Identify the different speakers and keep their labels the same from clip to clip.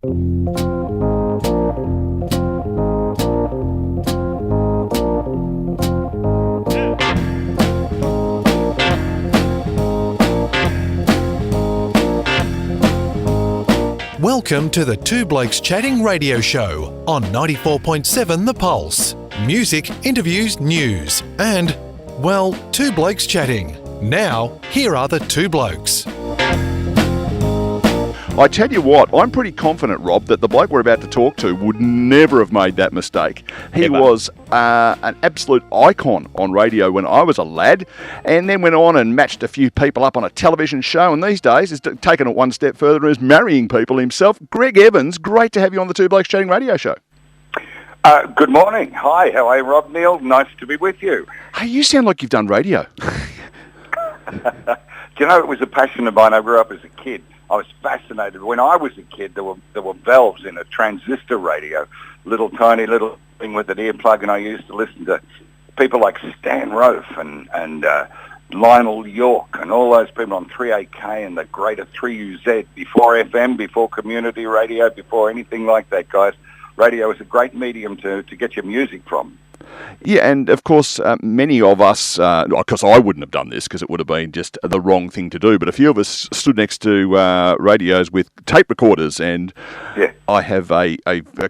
Speaker 1: Welcome to the Two Blokes Chatting radio show on 94.7 The Pulse. Music, interviews, news, and, well, Two Blokes Chatting. Now, here are the two blokes.
Speaker 2: I tell you what, I'm pretty confident, Rob, that the bloke we're about to talk to would never have made that mistake. He was an absolute icon on radio when I was a lad, and then went on and matched a few people up on a television show, and these days has taken it one step further and is marrying people himself. Greg Evans, great to have you on the Two Blokes Chatting radio show.
Speaker 3: Good morning. Hi, how are you, Rob Neal? Nice to be with you.
Speaker 2: Hey, you sound like you've done radio.
Speaker 3: Do you know, it was a passion of mine. I grew up as a kid. I was fascinated. When I was a kid, there were valves in a transistor radio, little tiny little thing with an earplug, and I used to listen to people like Stan Rofe and Lionel York and all those people on 3AK and the greater 3UZ, before FM, before community radio, before anything like that, guys. Radio is a great medium to get your music from.
Speaker 2: Yeah, and of course, many of us, of course I wouldn't have done this because it would have been just the wrong thing to do, but a few of us stood next to radios with tape recorders, and I have a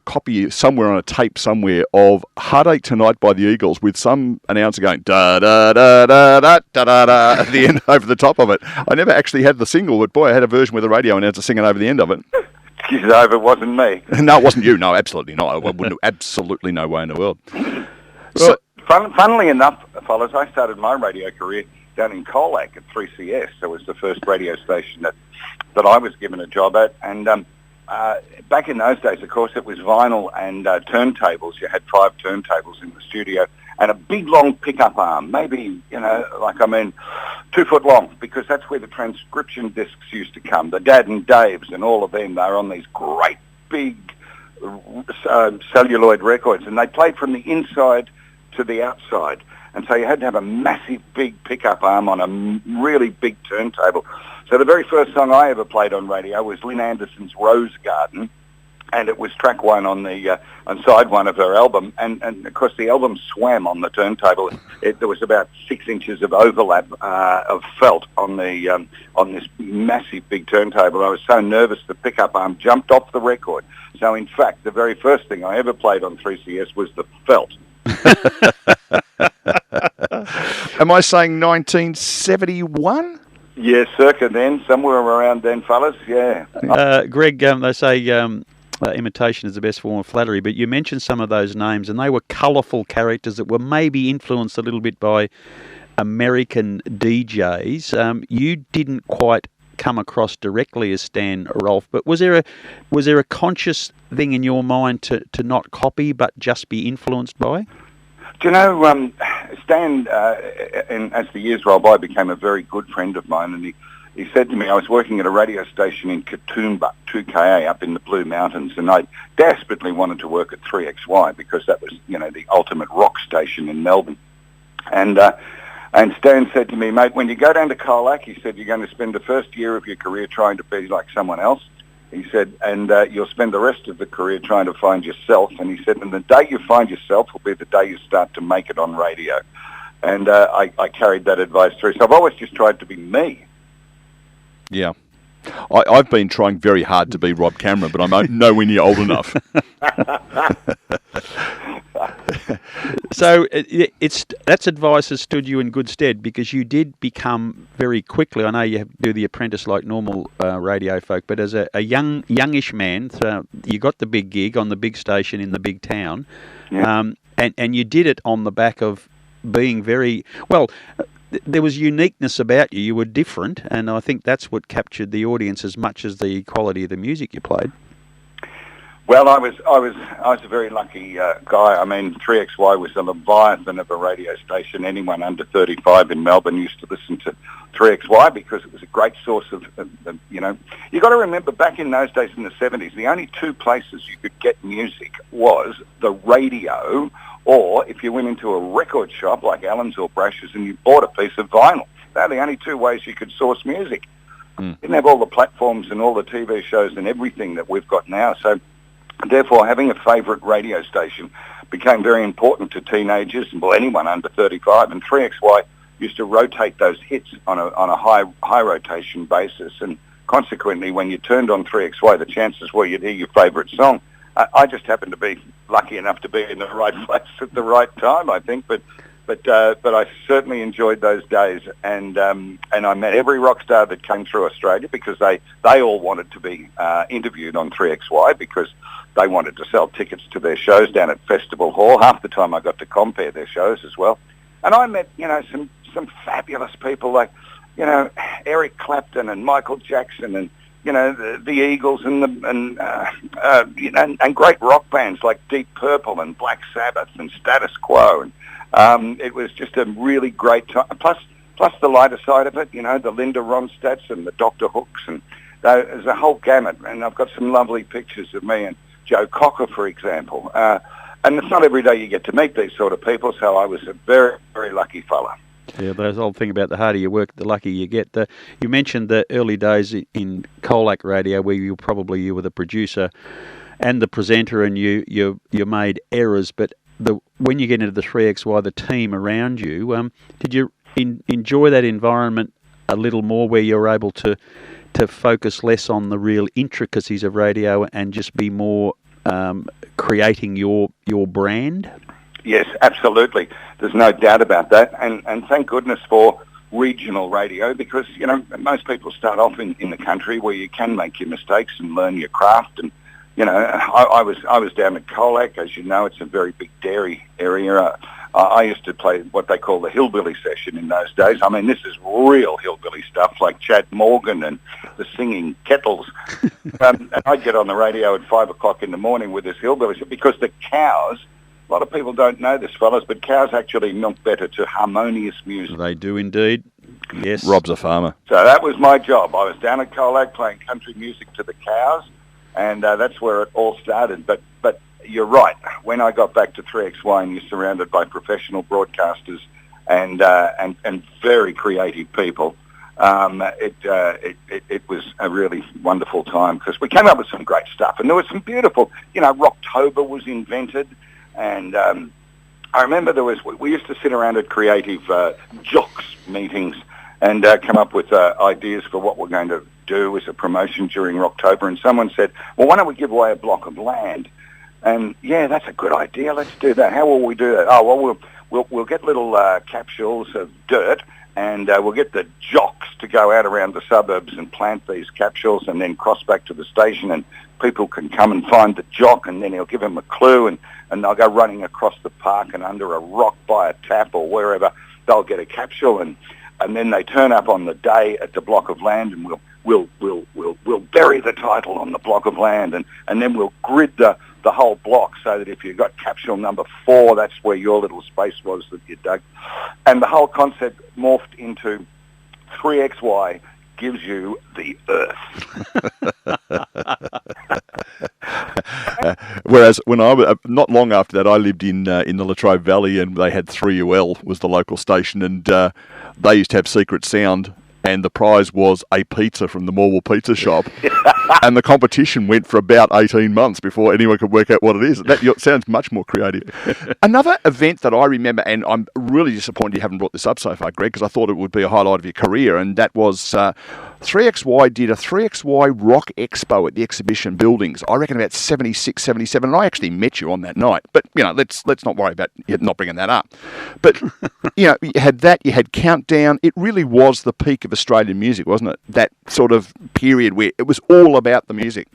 Speaker 2: copy somewhere on a tape somewhere of Heartache Tonight by the Eagles with some announcer going da-da-da-da-da-da-da-da at the end over the top of it. I never actually had the single, but boy, I had a version with a radio announcer singing over the end of it.
Speaker 3: Excuse me, it wasn't me.
Speaker 2: No, it wasn't you. No, absolutely not. I wouldn't have, absolutely no way in the world.
Speaker 3: So, funnily enough, fellas, I started my radio career down in Colac at 3CS. That was the first radio station that I was given a job at. And back in those days, of course, it was vinyl and turntables. You had 5 turntables in the studio and a big, long pickup arm, maybe, 2 foot long, because that's where the transcription discs used to come. The Dad and Daves and all of them, they were on these great, big celluloid records, and they played from the inside to the outside, and so you had to have a massive big pickup arm on a really big turntable. So the very first song I ever played on radio was Lynn Anderson's Rose Garden, and it was track 1 on the on side 1 of her album, and of course the album swam on the turntable. There was about 6 inches of overlap of felt on the on this massive big turntable. I was so nervous the pickup arm jumped off the record. So in fact, the very first thing I ever played on 3CS was the felt.
Speaker 2: Am I saying 1971?
Speaker 3: Yes, circa then, somewhere around then, fellas, yeah.
Speaker 4: Greg, they say imitation is the best form of flattery, but you mentioned some of those names, and they were colourful characters that were maybe influenced a little bit by American DJs. You didn't quite come across directly as Stan Rofe, but was there a conscious thing in your mind to not copy but just be influenced by?
Speaker 3: Do you know, Stan, and as the years rolled by, became a very good friend of mine, and he said to me, I was working at a radio station in Katoomba, 2KA, up in the Blue Mountains, and I desperately wanted to work at 3XY because that was, the ultimate rock station in Melbourne. And Stan said to me, mate, when you go down to Colac, he said, you're going to spend the first year of your career trying to be like someone else. He said, and you'll spend the rest of the career trying to find yourself. And he said, and the day you find yourself will be the day you start to make it on radio. And I carried that advice through. So I've always just tried to be me.
Speaker 2: Yeah. I've been trying very hard to be Rob Cameron, but I'm nowhere near old enough.
Speaker 4: So that's advice has stood you in good stead, because you did become very quickly, I know you do the apprentice like normal radio folk, but as a youngish man, so you got the big gig on the big station in the big town, and you did it on the back of being very, well, there was uniqueness about you. You were different, and I think that's what captured the audience as much as the quality of the music you played.
Speaker 3: Well, I was a very lucky guy. I mean, 3XY was a leviathan of a radio station. Anyone under 35 in Melbourne used to listen to 3XY because it was a great source of you got to remember, back in those days in the 70s, the only 2 places you could get music was the radio, or if you went into a record shop like Allen's or Brash's and you bought a piece of vinyl. They're the only 2 ways you could source music. Didn't have all the platforms and all the TV shows and everything that we've got now. So therefore, having a favourite radio station became very important to teenagers, well, anyone under 35. And 3XY used to rotate those hits on a high rotation basis. And consequently, when you turned on 3XY, the chances were you'd hear your favourite song. I just happened to be lucky enough to be in the right place at the right time, I think. But I certainly enjoyed those days, and I met every rock star that came through Australia because they all wanted to be interviewed on 3XY because they wanted to sell tickets to their shows down at Festival Hall. Half the time I got to compare their shows as well. And I met, some fabulous people like, Eric Clapton and Michael Jackson and, the Eagles and great rock bands like Deep Purple and Black Sabbath and Status Quo. And it was just a really great time. Plus the lighter side of it, the Linda Ronstadts and the Dr. Hooks, and there's a whole gamut. And I've got some lovely pictures of me and Joe Cocker, for example. And it's not every day you get to meet these sort of people, so I was a very, very lucky fella.
Speaker 4: Yeah, there's the whole thing about the harder you work, the luckier you get. You mentioned the early days in Colac Radio where you were the producer and the presenter, and you made errors, but when you get into the 3XY, the team around you, did you enjoy that environment a little more where you're able to focus less on the real intricacies of radio and just be more creating your brand?
Speaker 3: Yes, absolutely. There's no doubt about that. And thank goodness for regional radio because, most people start off in the country where you can make your mistakes and learn your craft. And, I was down at Colac. As you know, it's a very big dairy area. I used to play what they call the hillbilly session in those days. I mean, this is real hillbilly stuff like Chad Morgan and the Singing Kettles. And I'd get on the radio at 5 o'clock in the morning with this hillbilly show because the cows, a lot of people don't know this, fellas, but cows actually milk better to harmonious music.
Speaker 4: They do indeed. Yes.
Speaker 2: Rob's a farmer.
Speaker 3: So that was my job. I was down at Colac playing country music to the cows, and that's where it all started. But you're right. When I got back to 3XY and you're surrounded by professional broadcasters and very creative people, it was a really wonderful time because we came up with some great stuff, and there was some beautiful. Rocktober was invented, and I remember we used to sit around at creative jocks meetings and come up with ideas for what we're going to do as a promotion during Rocktober. And someone said, well, why don't we give away a block of land? And yeah, that's a good idea. Let's do that. How will we do that? Oh, well, we'll get little capsules of dirt, and we'll get the jocks to go out around the suburbs and plant these capsules and then cross back to the station, and people can come and find the jock, and then he'll give them a clue, and they'll go running across the park and under a rock by a tap or wherever they'll get a capsule, and then they turn up on the day at the block of land, and we'll bury the title on the block of land, and then we'll grid the whole block so that if you got capsule number 4, that's where your little space was that you dug. And the whole concept morphed into 3XY gives you the Earth.
Speaker 2: Whereas when I was not long after that, I lived in the Latrobe Valley, and they had 3UL was the local station, and they used to have Secret Sound, and the prize was a pizza from the Morwell Pizza Shop. And the competition went for about 18 months before anyone could work out what it is. That sounds much more creative. Another event that I remember, and I'm really disappointed you haven't brought this up so far, Greg, because I thought it would be a highlight of your career, and that was 3XY did a 3XY Rock Expo at the exhibition buildings, I reckon about 76, 77, and I actually met you on that night. But, let's not worry about not bringing that up. But, you had that, you had Countdown. It really was the peak of Australian music, wasn't it? That sort of period where it was all about the music.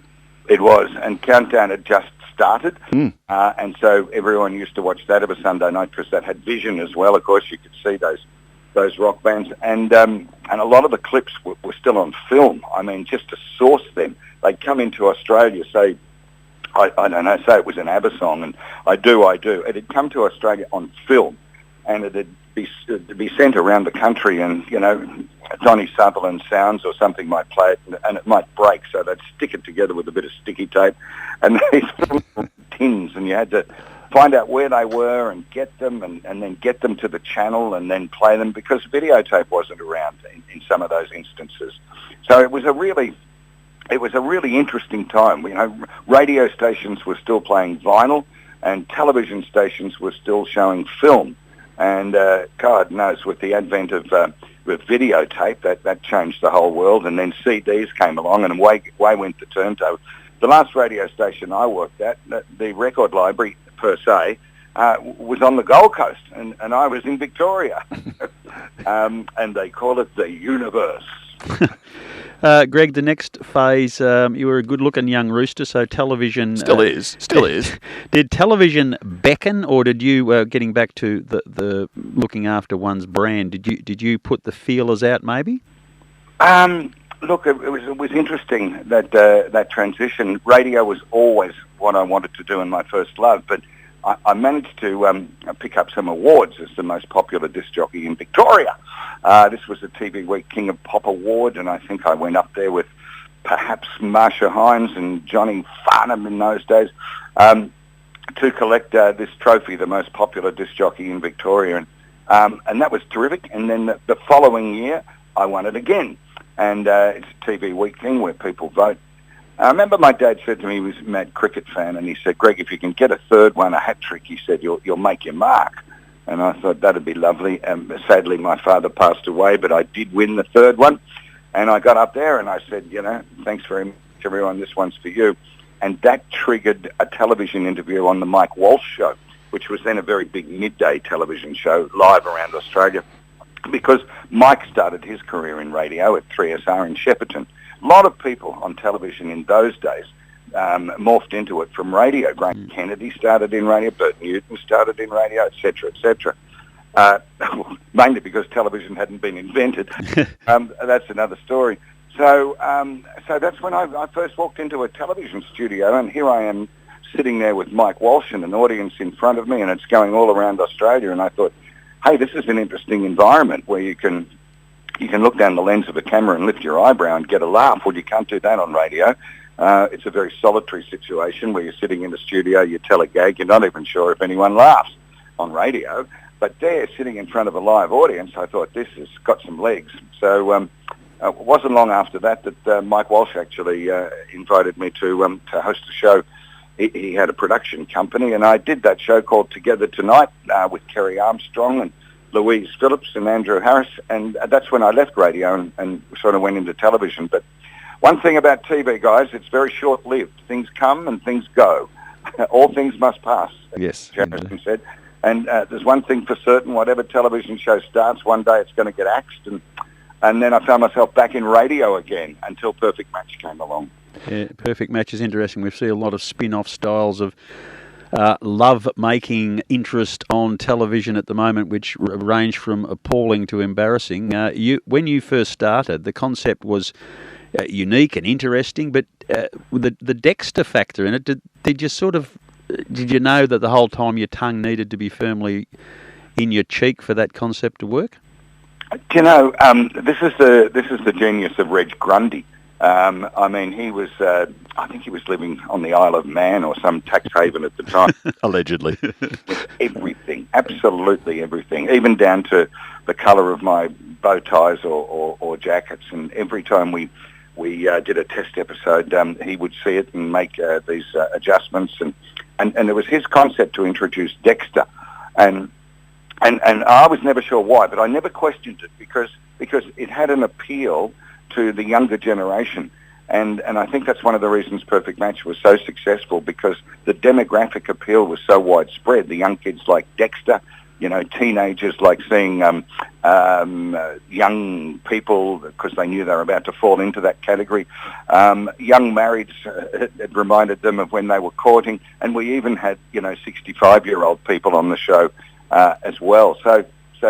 Speaker 3: It was, and Countdown had just started, and so everyone used to watch that of a Sunday night because that had Vision as well. Of course, you could see those rock bands, and a lot of the clips were still on film. I mean, just to source them, they'd come into Australia, say, I don't know, say it was an ABBA song, and I do. It'd come to Australia on film, and it'd be sent around the country, and Donny Sutherland Sounds or something might play it, and it might break, so they'd stick it together with a bit of sticky tape, and these tins, and you had to find out where they were and get them and then get them to the channel and then play them, because videotape wasn't around in some of those instances. So it was a really interesting time. You know, radio stations were still playing vinyl and television stations were still showing film. And God knows, with the advent of videotape, that changed the whole world. And then CDs came along and away went the turntable. The last radio station I worked at, the record library per se, was on the Gold Coast, and I was in Victoria. And they call it the universe.
Speaker 4: Greg, the next phase, you were a good-looking young rooster, so television...
Speaker 2: Still is.
Speaker 4: Did television beckon, or did you, getting back to the looking after one's brand, did you put the feelers out maybe?
Speaker 3: Look, it was interesting that transition. Radio was always what I wanted to do in my first love, but I managed to pick up some awards as the most popular disc jockey in Victoria. This was the TV Week King of Pop Award, and I think I went up there with perhaps Marsha Hines and Johnny Farnham in those days to collect this trophy, the most popular disc jockey in Victoria. And that was terrific. And then the following year, I won it again. And it's a TV Week thing where people vote. I remember my dad said to me, he was a mad cricket fan, and he said, Greg, if you can get a third one, a hat-trick, he said, you'll make your mark. And I thought that'd be lovely. Sadly, my father passed away, but I did win the third one. And I got up there and I said, you know, thanks very much, everyone, this one's for you. And that triggered a television interview on the Mike Walsh Show, which was then a very big midday television show live around Australia, because Mike started his career in radio at 3SR in Shepparton. A lot of people on television in those days morphed into it from radio. Graham Kennedy started in radio, Bert Newton started in radio, etc., etc. Mainly because television hadn't been invented. That's another story. So that's when I first walked into a television studio, and here I am sitting there with Mike Walsh and an audience in front of me, and it's going all around Australia. And I thought, hey, this is an interesting environment where you can look down the lens of a camera and lift your eyebrow and get a laugh. Well, you can't do that on radio. It's a very solitary situation where you're sitting in the studio, you tell a gag, you're not even sure if anyone laughs on radio. But there, sitting in front of a live audience, I thought, this has got some legs. So it wasn't long after that Mike Walsh actually invited me to host a show. He had a production company, and I did that show called Together Tonight with Kerry Armstrong and Louise Phillips and Andrew Harris, and that's when I left radio and sort of went into television. But one thing about TV, guys, it's very short-lived. Things come and things go. All things must pass,
Speaker 4: yes,
Speaker 3: Jefferson said. And there's one thing for certain, whatever television show starts, one day it's going to get axed. And then I found myself back in radio again until Perfect Match came along.
Speaker 4: Yeah, Perfect Match is interesting. We see a lot of spin-off styles of love-making interest on television at the moment, which range from appalling to embarrassing. When you first started, the concept was unique and interesting, but the Dexter factor in it, did you know that the whole time your tongue needed to be firmly in your cheek for that concept to work?
Speaker 3: You know, this is the genius of Reg Grundy. I mean, he was, I think he was living on the Isle of Man or some tax haven at the time.
Speaker 2: Allegedly.
Speaker 3: With everything, absolutely everything, even down to the colour of my bow ties or jackets. And every time we did a test episode, he would see it and make these adjustments. And it was his concept to introduce Dexter. And I was never sure why, but I never questioned it because it had an appeal to the younger generation. And I think that's one of the reasons Perfect Match was so successful, because the demographic appeal was so widespread. The young kids like Dexter, you know, teenagers like seeing young people because they knew they were about to fall into that category. Young marrieds, it reminded them of when they were courting. And we even had, 65-year-old people on the show as well. So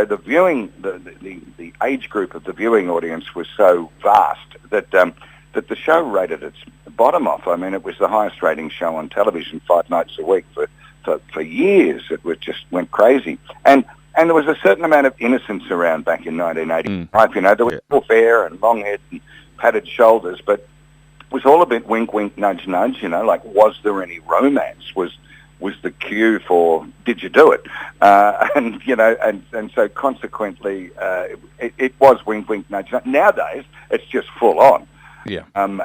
Speaker 3: the viewing, the age group of the viewing audience was so vast that the show rated its bottom off. I mean, it was the highest rating show on television 5 nights a week for years. It just went crazy. And there was a certain amount of innocence around back in 1985. There was full hair and long head and padded shoulders, but it was all a bit wink, wink, nudge, nudge, like, was there any romance? Was was the cue for "Did you do it?" And so consequently, it was wink, wink, nudge. Nowadays, it's just full on.
Speaker 2: Yeah.
Speaker 3: And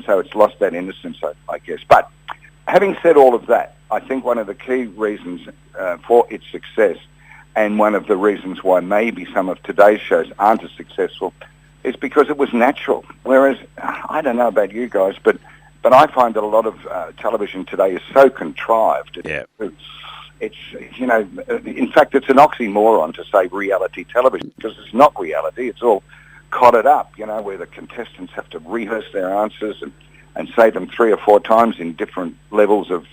Speaker 3: so it's lost that innocence, I guess. But having said all of that, I think one of the key reasons for its success, and one of the reasons why maybe some of today's shows aren't as successful, is because it was natural. Whereas, I don't know about you guys, but I find that a lot of television today is so contrived. It's in fact, it's an oxymoron to say reality television, because it's not reality. It's all cotted up, where the contestants have to rehearse their answers and say them 3 or 4 times in different levels of,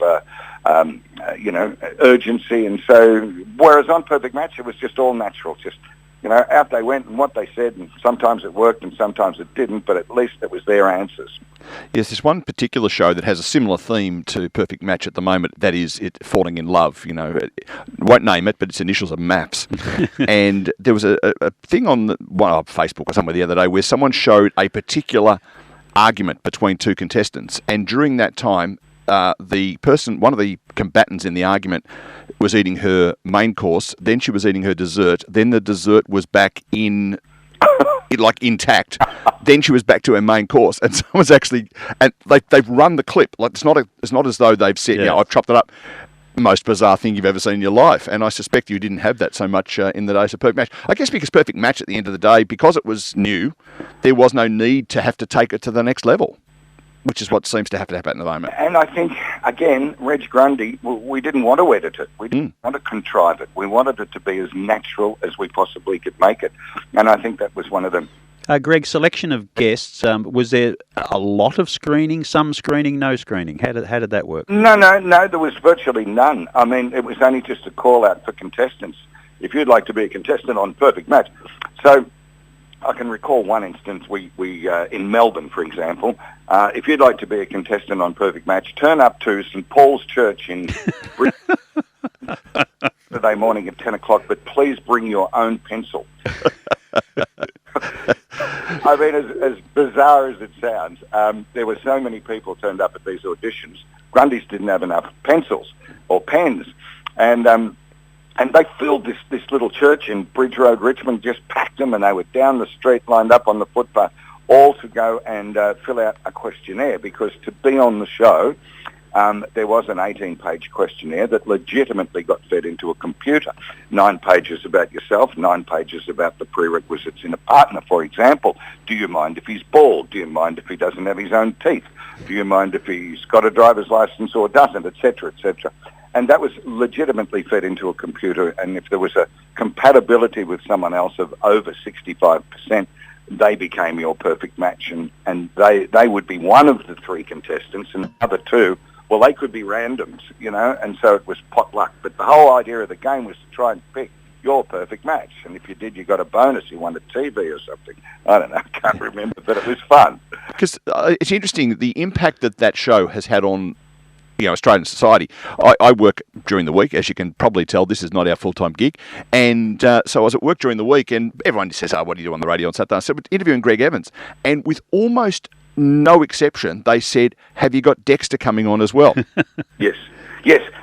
Speaker 3: urgency. And so, whereas on Perfect Match, it was just all natural. Just, out they went and what they said, and sometimes it worked and sometimes it didn't, but at least it was their answers.
Speaker 2: Yes, there's one particular show that has a similar theme to Perfect Match at the moment, that is it falling in love. Won't name it, but its initials are MAPS. And there was a thing on Facebook or somewhere the other day where someone showed a particular argument between 2 contestants, and during that time, one of the combatants in the argument was eating her main course, then she was eating her dessert, then the dessert was back intact, then she was back to her main course, and someone's actually, and they've run the clip. Like it's not as though they've said, I've chopped it up. Most bizarre thing you've ever seen in your life, and I suspect you didn't have that so much in the days of Perfect Match. I guess because Perfect Match, at the end of the day, because it was new, there was no need to have to take it to the next level, which is what seems to have to happen at the moment.
Speaker 3: And I think, again, Reg Grundy, we didn't want to edit it. We didn't want to contrive it. We wanted it to be as natural as we possibly could make it. And I think that was one of them.
Speaker 4: Greg, selection of guests, was there a lot of screening, some screening, no screening? How did that work?
Speaker 3: No, there was virtually none. I mean, it was only just a call out for contestants. If you'd like to be a contestant on Perfect Match. So I can recall one instance, we in Melbourne, for example, if you'd like to be a contestant on Perfect Match, turn up to St Paul's Church in Brisbane Saturday morning at 10 o'clock, but please bring your own pencil. I mean, as bizarre as it sounds, there were so many people turned up at these auditions. Grundy's didn't have enough pencils or pens, and they filled this little church in Bridge Road, Richmond, just packed them, and they were down the street, lined up on the footpath, all to go and fill out a questionnaire, because to be on the show, there was an 18-page questionnaire that legitimately got fed into a computer. 9 pages about yourself, 9 pages about the prerequisites in a partner. For example, do you mind if he's bald? Do you mind if he doesn't have his own teeth? Do you mind if he's got a driver's license or doesn't, etc., etc.? And that was legitimately fed into a computer, and if there was a compatibility with someone else of over 65%, they became your perfect match, and they would be one of the 3 contestants, and the other 2, well, they could be randoms, and so it was potluck. But the whole idea of the game was to try and pick your perfect match, and if you did, you got a bonus. You won a TV or something. I don't know, I can't remember, but it was fun.
Speaker 2: Because it's interesting, the impact that show has had on Australian society. I work during the week, as you can probably tell. This is not our full-time gig, and so I was at work during the week, and everyone just says, what do you do on the radio on Saturday? I said, interviewing Greg Evans, and with almost no exception, they said, have you got Dexter coming on as well?
Speaker 3: Yes,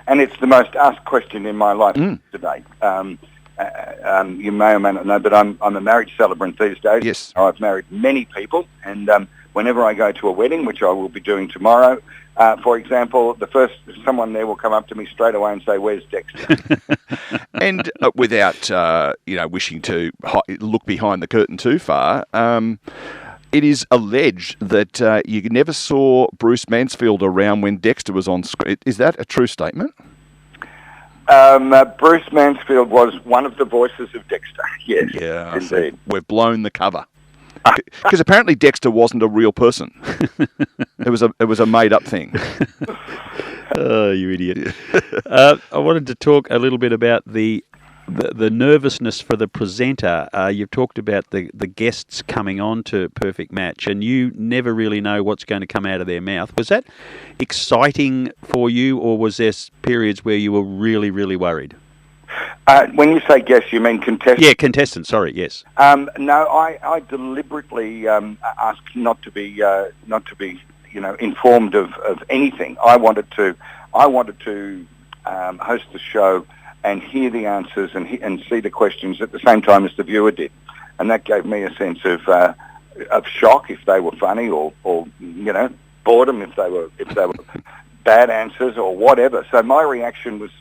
Speaker 3: and it's the most asked question in my life today. You may or may not know, but I'm a marriage celebrant these days.
Speaker 2: Yes.
Speaker 3: I've married many people, and whenever I go to a wedding, which I will be doing tomorrow, for example, someone there will come up to me straight away and say, "Where's Dexter?"
Speaker 2: And without wishing to look behind the curtain too far, it is alleged that you never saw Bruce Mansfield around when Dexter was on screen. Is that a true statement?
Speaker 3: Bruce Mansfield was one of the voices of Dexter. Yes,
Speaker 2: yeah,
Speaker 3: indeed.
Speaker 2: We've blown the cover. Because apparently Dexter wasn't a real person. It was a made-up thing.
Speaker 4: Oh, you idiot. I wanted to talk a little bit about the nervousness for the presenter. You've talked about the guests coming on to Perfect Match, and you never really know what's going to come out of their mouth. Was that exciting for you, or was there periods where you were really, really worried?
Speaker 3: When you say guests, you mean contestants?
Speaker 4: Yeah, contestants. Sorry, yes.
Speaker 3: No, I deliberately asked not to be informed of anything. I wanted to host the show and hear the answers and see the questions at the same time as the viewer did, and that gave me a sense of shock if they were funny, or boredom if they were bad answers or whatever. So my reaction was,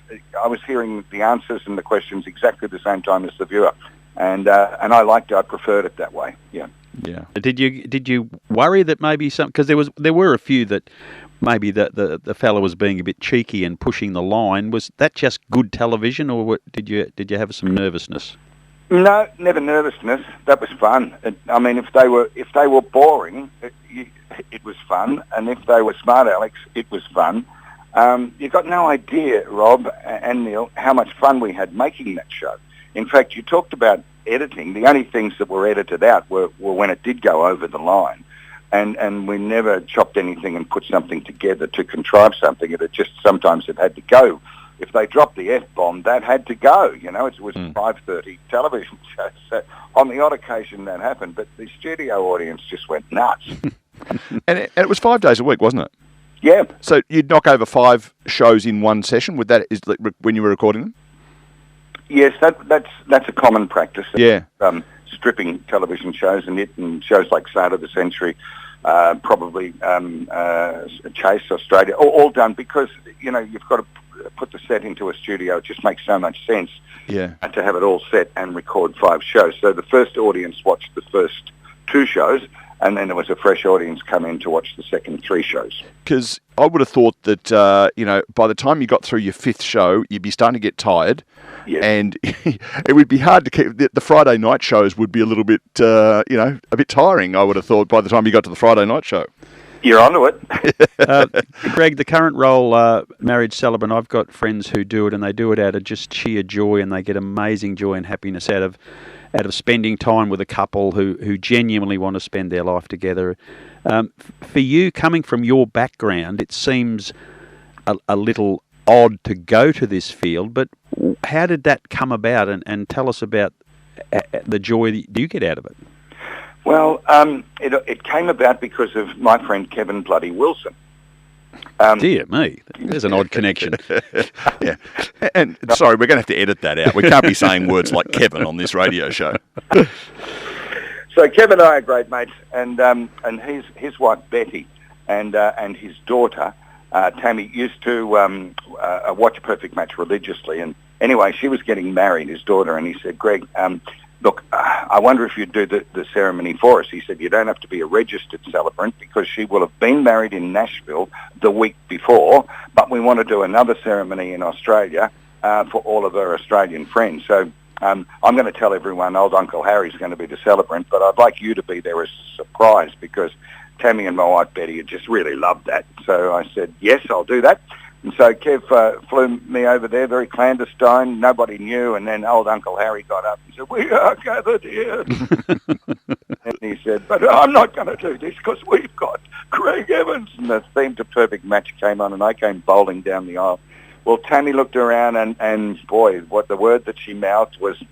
Speaker 3: I was hearing the answers and the questions exactly the same time as the viewer, and I liked it. I preferred it that way. Yeah.
Speaker 4: Yeah. Did you worry that maybe because there were a few that maybe the fellow was being a bit cheeky and pushing the line? Was that just good television, or did you have some nervousness?
Speaker 3: No, never nervousness. That was fun. I mean, if they were boring, it was fun, and if they were smart Alex, it was fun. You've got no idea, Rob and Neil, how much fun we had making that show. In fact, you talked about editing. The only things that were edited out were when it did go over the line. And we never chopped anything and put something together to contrive something. Sometimes it had to go. If they dropped the F-bomb, that had to go. It was 5:30 television show. So on the odd occasion that happened, but the studio audience just went nuts.
Speaker 2: And it was 5 days a week, wasn't it?
Speaker 3: Yeah.
Speaker 2: So you'd knock over 5 shows in one session. When you were recording them?
Speaker 3: Yes, that's a common practice.
Speaker 2: Yeah.
Speaker 3: Stripping television shows and shows like Start of the Century, probably Chase Australia, all done because you've got to put the set into a studio. It just makes so much sense.
Speaker 2: Yeah.
Speaker 3: To have it all set and record 5 shows. So the first audience watched the first 2 shows, and then there was a fresh audience come in to watch the second 3 shows.
Speaker 2: Because I would have thought that by the time you got through your 5th show, you'd be starting to get tired.
Speaker 3: Yes.
Speaker 2: And it would be hard to keep. The Friday night shows would be a little bit, a bit tiring, I would have thought, by the time you got to the Friday night show.
Speaker 3: You're onto it.
Speaker 4: Greg, the current role, Marriage Celebrant, I've got friends who do it, and they do it out of just sheer joy, and they get amazing joy and happiness out of spending time with a couple who genuinely want to spend their life together. For you, coming from your background, it seems a little odd to go to this field, but how did that come about? And tell us about the joy that you get out of it.
Speaker 3: Well, it came about because of my friend Kevin Bloody Wilson.
Speaker 4: Dear me, there's an odd connection.
Speaker 2: Yeah, and sorry, we're going to have to edit that out. We can't be saying words like Kevin on this radio show.
Speaker 3: So Kevin and I are great mates, and his wife Betty and his daughter Tammy used to watch Perfect Match religiously. And anyway, she was getting married, his daughter, and he said, Greg, look, I wonder if you'd do the ceremony for us. He said, you don't have to be a registered celebrant because she will have been married in Nashville the week before, but we want to do another ceremony in Australia for all of her Australian friends. So I'm going to tell everyone old Uncle Harry's going to be the celebrant, but I'd like you to be there as a surprise because Tammy and my wife Betty had just really loved that. So I said, yes, I'll do that. And so Kev flew me over there, very clandestine, nobody knew, and then old Uncle Harry got up and said, we are gathered here. And he said, but I'm not going to do this because we've got Craig Evans. And the theme to Perfect Match came on, and I came bowling down the aisle. Well, Tammy looked around, and boy, what the word that she mouthed was,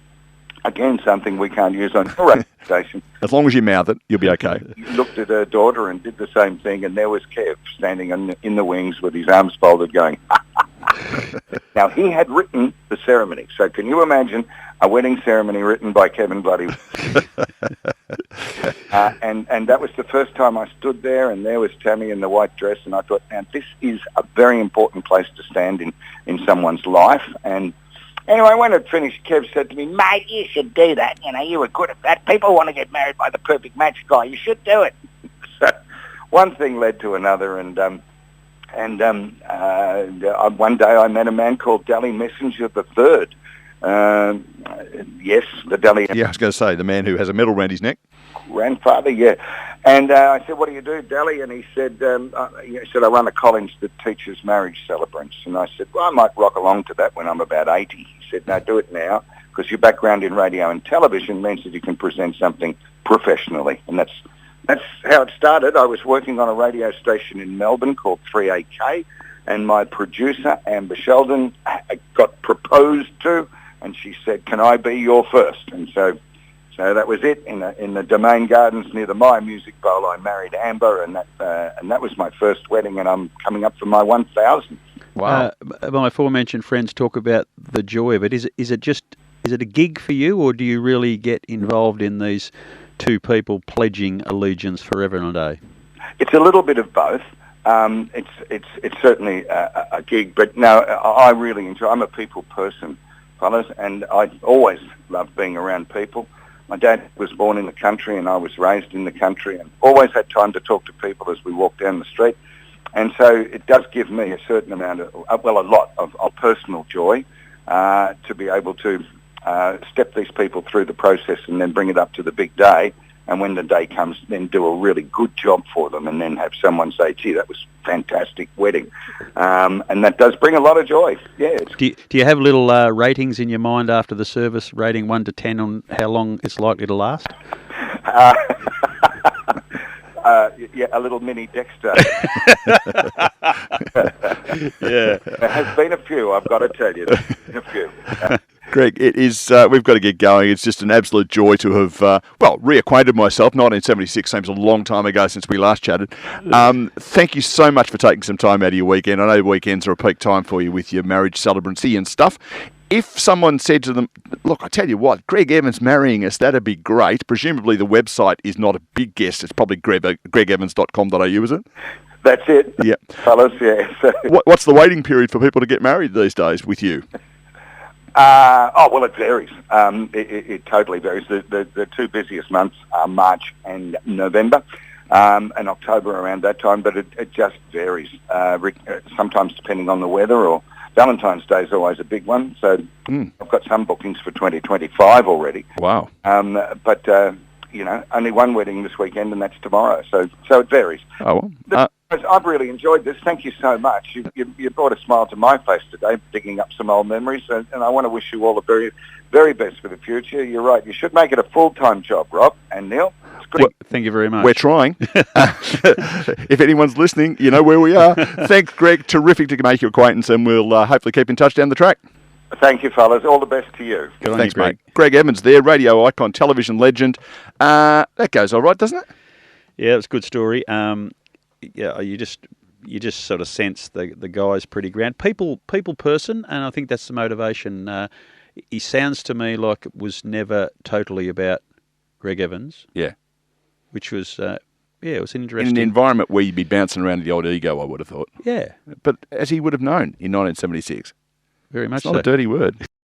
Speaker 3: again, something we can't use on your radio station.
Speaker 2: As long as you mouth it, you'll be okay.
Speaker 3: Looked at her daughter and did the same thing, and there was Kev standing in the wings with his arms folded going, Now, he had written the ceremony, so can you imagine a wedding ceremony written by Kevin Bloody? And that was the first time I stood there, and there was Tammy in the white dress, and I thought, now, this is a very important place to stand in someone's life. And anyway, when it finished, Kev said to me, mate, you should do that. You were good at that. People want to get married by the Perfect Match guy. You should do it. So one thing led to another, and one day I met a man called Dally Messenger III. Yes, the Dally.
Speaker 2: Yeah, I was going to say, the man who has a medal around his neck.
Speaker 3: Grandfather, yeah. And I said, what do you do, Dally? And he said, I run a college that teaches marriage celebrants. And I said, well, I might rock along to that when I'm about 80. He said, no, do it now, because your background in radio and television means that you can present something professionally. And that's how it started. I was working on a radio station in Melbourne called 3AK, and my producer, Amber Sheldon, got proposed to, and she said, can I be your first? And so So that was it. In the Domain Gardens near the Myer Music Bowl, I married Amber, and that was my first wedding, and I'm coming up for my 1,000th.
Speaker 2: Wow.
Speaker 4: My aforementioned friends talk about the joy of it. Is it a gig for you, or do you really get involved in these two people pledging allegiance forever and a day?
Speaker 3: It's a little bit of both. It's certainly a gig, but no, I really enjoy. I'm a people person, fellas, and I always love being around people. My dad was born in the country, and I was raised in the country, and always had time to talk to people as we walk down the street. And so it does give me a certain amount of, a lot of personal joy to be able to step these people through the process and then bring it up to the big day. And when the day comes, then do a really good job for them, and then have someone say, gee, that was a fantastic wedding. And that does bring a lot of joy. Yeah.
Speaker 4: Do you have little ratings in your mind after the service, rating 1 to 10 on how long it's likely to last? Yeah, a little mini Dexter. Yeah.
Speaker 3: There has been a few, I've got to tell you. There's been a few.
Speaker 2: Greg, it is. We've got to get going. It's just an absolute joy to have, reacquainted myself. 1976 seems a long time ago since we last chatted. Thank you so much for taking some time out of your weekend. I know weekends are a peak time for you with your marriage celebrancy and stuff. If someone said to them, look, I tell you what, Greg Evans marrying us, that'd be great. Presumably the website is not a big guess. It's probably gregevans.com.au, is it?
Speaker 3: That's it.
Speaker 2: Yeah.
Speaker 3: Fellas, yeah. So,
Speaker 2: What's the waiting period for people to get married these days with you?
Speaker 3: Well, it varies. It totally varies. The two busiest months are March and November, and October around that time, but it just varies. Sometimes depending on the weather, or Valentine's Day is always a big one. So I've got some bookings for 2025 already.
Speaker 2: Wow.
Speaker 3: But only one wedding this weekend, and that's tomorrow. So it varies.
Speaker 2: Oh, well.
Speaker 3: I've really enjoyed this. Thank you so much. You brought a smile to my face today, digging up some old memories, and I want to wish you all the very, very best for the future. You're right. You should make it a full-time job, Rob and Neil. It's great.
Speaker 4: Well, thank you very much.
Speaker 2: We're trying. If anyone's listening, you know where we are. Thanks, Greg. Terrific to make your acquaintance, and we'll hopefully keep in touch down the track.
Speaker 3: Thank you, fellas. All the best to you.
Speaker 4: Good on
Speaker 2: Thanks,
Speaker 4: you, Greg.
Speaker 2: mate. Greg Evans there, radio icon, television legend. That goes all right, doesn't it?
Speaker 4: Yeah, it's a good story. Yeah, you just sort of sense the guy's pretty grand. People person, and I think that's the motivation. He sounds to me like it was never totally about Greg Evans.
Speaker 2: Yeah.
Speaker 4: Which was, it was interesting.
Speaker 2: In an environment where you'd be bouncing around the old ego, I would have thought.
Speaker 4: Yeah.
Speaker 2: But as he would have known in 1976.
Speaker 4: Very much
Speaker 2: It's not
Speaker 4: so.
Speaker 2: a dirty word.